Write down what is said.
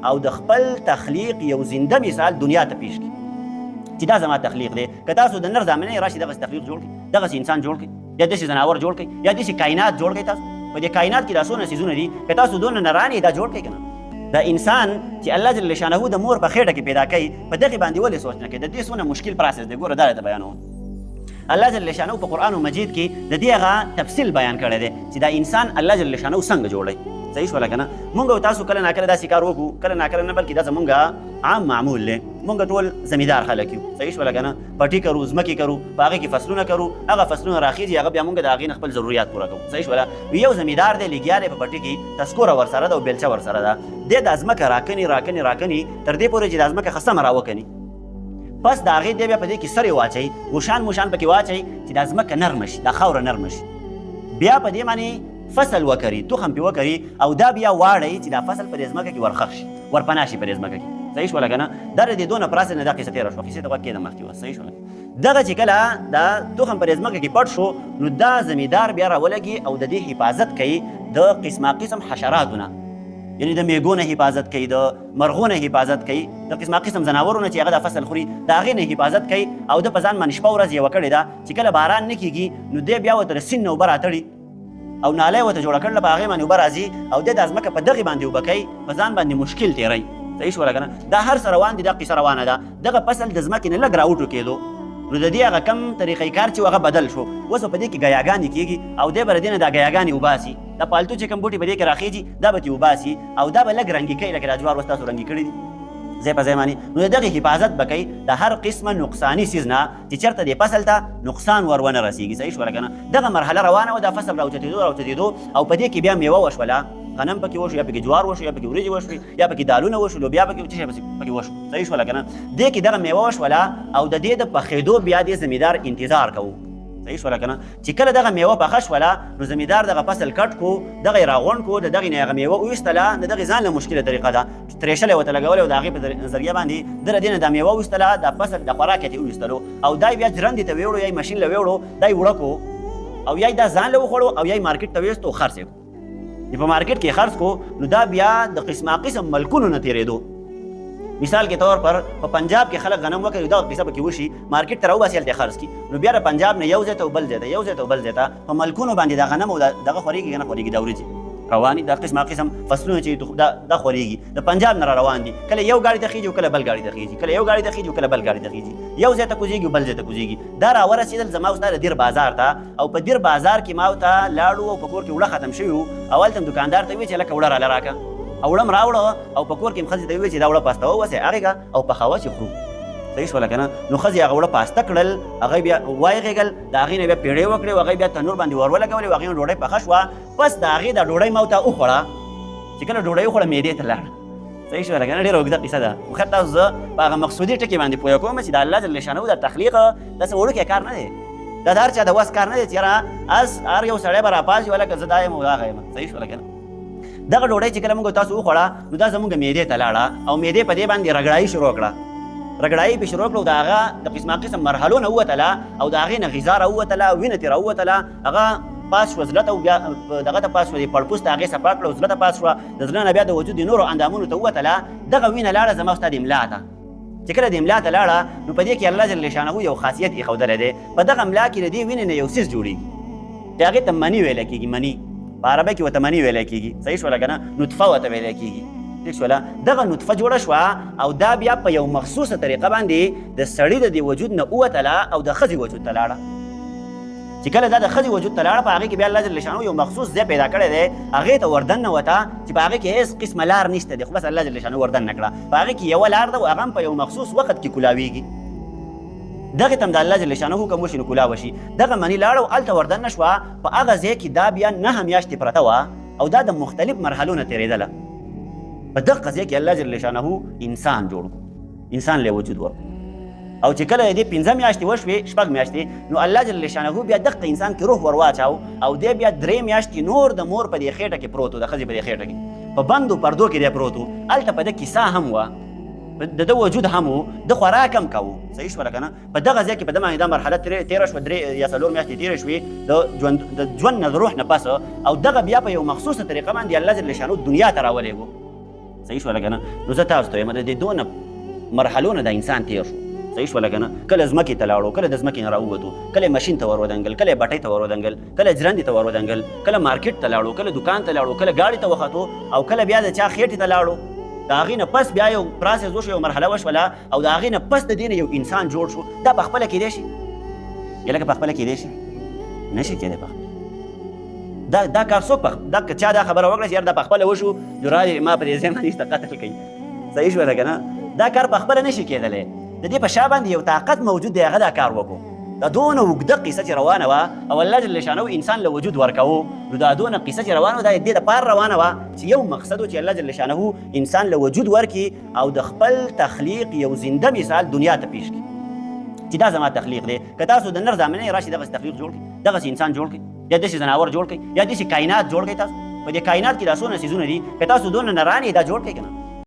او د خپل تخلیق یو زنده مثال دنیا ته پیش کړي چې دا زما تخلیق دی. که تاسو د نر زامنې راشي دغسې تخلیق جوړ کړي، دغسې انسان جوړ کړي، یا داسې ځناور جوړ کړي، یا داسې کائنات جوړ کړي. تاسو په دې کائنات کې دا څونه څیزونه دي، که تاسو دونه نران یې دا جوړ کړئ که نه. دا انسان چې الله جل شانه د مور په خېټه کې پیدا کوي، په دغې باندې ولې سوچ نه کوي؟ د دې څونه مشکل پروسس دی. ګوره دا درته بیانوم. الله جل شانه په قرآن مجید کې د دې هغه تفصیل بیان کړی دی چې دا انسان الله جل شانه څنګه جوړوي. صحیح شوله که نه؟ مونږ او تاسو کله ناکله داسې کار وکړو، کله ناکله نه، بلکې دا زمونږ عام معمول دی. مونږ ټول زمیندار خلک یو. صحیح شوله که نه؟ پټي کرو، ځمکې کرو، په هغې کې فصلونه کرو، هغه فصلونه راخیږي، هغه بیا مونږ د هغې نه خپل ضروريات پوره کوو. صحیح شوله؟ یو زمیندار دی، لګیا دی په پټي کې، تسکوره ورسره ده او بیلچه ورسره ده. دی دا ځمکه راکني تر دې پورې چې دا ځمکه ښه سمه راوکني. پس د هغې دی بیا په دې کې سرې واچوي، ګوشان پکې واچوي چې دا ځمکه نرمه شي، دا خاوره نرمه شي. بیا په دې باندې فصل وکري، تخم پې وکري، او دا بیا واړی چې دا فصل په دې ځمکه کې ورخښ شي، ورپناه شي په دې ځمکه کې. صحیح شوله که نه؟ دا د دې دونه پراسې نه دا قصه تېره شوه، قصې ته غوږ کېږده مخکې وه. صحیح شوله؟ دغه چې کله دا تخم په دې ځمکه کې پټ شو، نو دا زمیندار بیا راولګي او د دې حفاظت کوي د قسم حشراتونه، یعنی د میږو نه حفاظت کوي، د مرغو نه حفاظت کوي، د قسم ځناورو نه چې هغه دا فصل خوري، د هغې نه حفاظت کوي. او د په ځان باندې شپه ورځ یوه کړې ده چې کله باران نه کېږي، نو دی بیا ورته د سیند نه اوبه راتړي او نالی ورته جوړه کړله، په هغې باندې اوبه راځي او دی دا ځمکه په دغې باندې اوبه کوي، په ځان باندې مشکل تېروي. صحیح شوله که نه؟ دا هر څه روان دي، دا قصه روانه ده. دغه فصل د ځمکې نه لږ راوټوکېدو، نو د دې هغه کم طریقې کار چې هغه بدل شو. اوس په دې کې ګیاګانې کېږي او دی به د دې نه دا ګیاګانې وباسي، دا پالتو چې کوم بوټي په دې کې راخېږي دا به ترې وباسي او دا به لږ رنګي کوي، لکه دا جوار اوس تاسو رنګي کړي دي ځای په ځای باندې. نو د دغې حفاظت به کوي د هر قسمه نقصاني څیز نه چې چېرته دې فصل ته نقصان ونه رسېږي. صحیح شوله که نه؟ دغه مرحله روانه وه، دا فصل راوچتېدو او په دې کې بیا میوه وشوله، غنم پکې وشو، یا پکې جوار وشو، یا پکې وریجې وشوې، یا پکې دالونه وشو، لوبیا پکې څه شی پکې وشو. صحیح شوله که نه؟ دې کې دغه میوه وشوله او د دې د پخېدو بیا دې زمیندار انتظار کوو. صحیح شوله که نه؟ چې کله دغه میوه پخه شوله، نو زمیندار دغه فصل کټ کو، دغه یې راغونډ کو، د دغې نه هغه میوه وویستله. د دغې ځان له مشکله طریقه ده چې ترېشله یې ورته لګولې او د هغې په ذریعه باندې ده له دې نه دا میوه وویستله، دا فصل د خوراک یې وویستلو او دا یې بیا جرندې ته ویوړو، یا یې ماشین له ویوړو، دا یې وړه کو او یا یې دا ځان له وخوړو او یا یې مارکېټ ته ویستو او خرڅ یې کو. په مارکیټ کې خرڅ کو، نو دا بیا د قسم ملکونو نه تېرېدو. مثال کے طور پر په پنجاب کې خلک غنم وکړي، دا قصه پکې وشي، مارکیټ ته راوباسي، هلته خرڅ کړي، نو بیا د پنجاب نه یو ځای ته او بل ځای ته، یو ځای ته او بل ځای ته په ملکونو باندې دا غنم او دغه خورېږي که نه خورېږي، دا وریجې رواني، دا قسم فصلونه چې دا خورېږي د پنجاب نه را روان دي. کله یو ګاډي ته خېږي او کله بل ګاډي ته خېږي، کله یو ګاډي ته خېږي او کله بل ګاډي ته خېږي، یو ځای ته کوزېږي او بل ځای ته کوزېږي. دا راورسېدل زما اوس دا د دیر بازار ته، او په دیر بازار کې ما ورته لاړو او په کور کې وړه ختم شوي وو. اول ته م دوکاندار ته وویل چې هلکه وړه راله راکړه، او وړه م راوړه او په کور کې م ښځې ته وویل چې دا وړه پاسته ووسئ هغې او پخوه چې خورو. صحیح شوله که نه؟ نو ښځې هغه وړه پاسته کړل، هغې بیا وایغېږل، د هغې نه بیا پیړې وکړې، هغې بیا تنور باندې ور ولګولې، هغې نه ډوډۍ پخه شوه. پس د هغې دا ډوډۍ ما ورته وخوړه، چې کله ډوډۍ وخوړه معدې ته لاړه. صحیح شوله که نه؟ ډېره اوږده قصه ده، خو خیر تاسو زه په هغه مقصودي ټکي باندې پوه کوم چې د الله جل شانه د تخلیق داسې وړوکی کار نه دی، دا د هر چا د وس کار نه دی چې یاره هر یو سړی به راپاڅي ولکه زه دا یم او هغه یم. صحیح شوله که نه؟ دغه ډوډۍ چې کله موږ تاسو وخوړه، نو دا زموږ معدې ته لاړه او معدې په دې باندې رګړایي شروع کړه، رګړایي پې شروع کړه او د هغه د قسم مرحلو نه ووتله او د هغې نه غذا راووتله، وینه ترې راووتله، هغه پاس شوه زړه ته، بیا دغه ته پاس شوه، د پړپوس ته هغې صفا کړه او زړه ته پاس شوه، د زړه نه بیا د وجود د نورو اندامونو ته ووتله. دغه وینه لاړه زما ستا د املا ته، چې کله د املا ته لاړه، نو په دې کې الله جل شانه یو خاصیت ایښودلی دی، په دغه املا کې د دې وینې نه یو څیز جوړېږي، چې هغې ته مني ویلی کېږي، مني په عربۍ کې ورته مني ویلی کېږي. صحیح شوله که نه؟ نطفه ورته ویلی کېږي. ٹھیک شوله؟ دغه نطفه جوړه شوه او دا بیا په یو مخصوصه طریقه باندې د سړي د دې وجود نه ووتله او د ښځې وجود ته لاړه. چې کله دا د ښځې وجود ته لاړه، په هغې کې بیا الله جل شانه یو مخصوص ځای پیدا کړی دی، هغې ته وردن نوته چې په هغې کې هېڅ قسمه لار نشته دی، خو بس الله جل شانه وردن نه کړه. په هغې کې یوه لار ده او هغه هم په یو مخصوص وخت کې کولاویږي. دغې ته هم د الله جل شانه حکم وشي نو کولا وشي. دغه مني لاړه او هلته وردن نه شوه، په هغه ځای کې دا بیا 9 میاشتې پرته وه او دا د مختلف مرحلو نه تېرېدله. په دغه ځای کې الله جل شانه انسان جوړ کړو، انسان له وجود ورکړو، او چې کله دې 5 میاشتې وشوې، 6 میاشتې، نو الله جل شانه بیا دغه انسان کې روح ور واچاو او دی بیا 3 میاشتې نور د مور په دې خېټه کې پروت و، د ښځې په دې خېټه کې په بندو پردو کې دی پروت و. هلته په ده کیسه هم وه، د ده وجود هم و، د خوراک هم کوو. صحیح شوله که نه؟ په دغه ځای کې په ده باندې دا مرحله تېره شوه، 3 یا 4 میاشتې تېرې شوې د ژوند نه د روح نه پس، او دغه بیا په یو مخصوصه طریقه باندې الله جل شانه دنیا ته راولېږو. صحیح شوله که نه. نو زه تاسو ته وایم د دې دونه مرحلو نه د انسان تیر شو، صحیح شوله که نه. کله ځمکې ته لاړو، کله د ځمکې نه راووتو، کله ماشین ته ور ودنګل، کله بټۍ ته ور ودنګل، کله جرندې ته ور ودنګل، کله مارکیټ ته لاړو، کله دکان ته لاړو، کله ګاډي ته وختو، او کله بیا د چا خېټې ته لاړو. د هغې نه پس بیا یو پراسس وشو، یو مرحله وشوله، او د هغې نه پس د دې نه یو انسان جوړ شو. دا په خپله کیدی شي؟ یا لکه په خپله کیدی شي؟ نشي کیدی په دا کار څوک دا که چا دا خبره وکړه چې یار دا په خپله وشو، جرالې ما په دې ځای باندې ایسته قتل کوي. صحیح شوله که نه؟ دا کار په خپله نشي کیدلی. د دې په شا باندې یو طاقت موجود دی، هغه دا کار وکړو. دا دونه اوږده قصه چې روانه وه، او الله جل شانه انسان له وجود ورکوو، نو دا دونه قصه چې روانه وه، دا د دې دپاره روانه وه چې یو مقصد و چې الله جل شانه انسان له وجود ورکړي او د خپل تخلیق یو زنده مثال دنیا ته پیش کړي چې دا زما تخلیق دی. که تاسو د نر زامنۍ راشي دغسې تخلیق جوړ کړئ، دغسې انسان جوړ کړئ، یا داسې ځناور جوړ کړئ، یا داسې کائنات جوړ کړئ. تاسو په دې کائنات کې دا څونه څیزونه دي، که تاسو دونه نران یې دا جوړ کړئ که نه.